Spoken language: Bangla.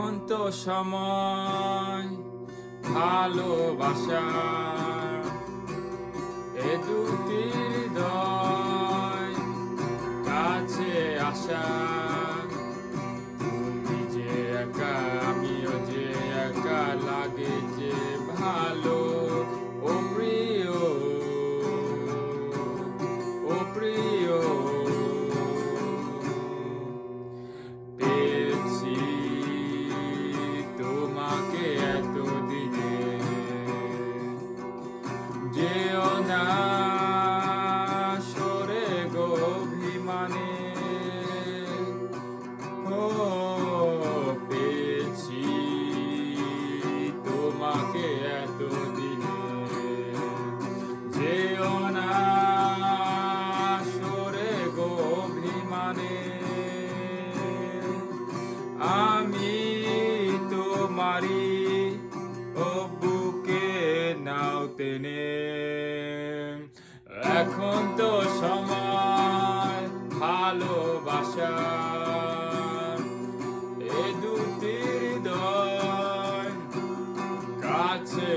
এখন তো সময় ভালোবাসা, এ দুটি হৃদয় কাছে আসা। তুমি যে একা, আমিও যে একা, লাগে যে ভালো। ও প্রিয়, ও প্রিয়, পেয়েছি তোমাকে এতদিনে। যেও না সরে গো অভিমানে, ও পেয়েছি তোমাকে এতদিনে। যেও না সরে গো অভিমানে, আমি তোমারি, ও বুকে নাও টেনে। এখন তো সময় ভালোবাসার, এ দুটি হৃদয় কাছে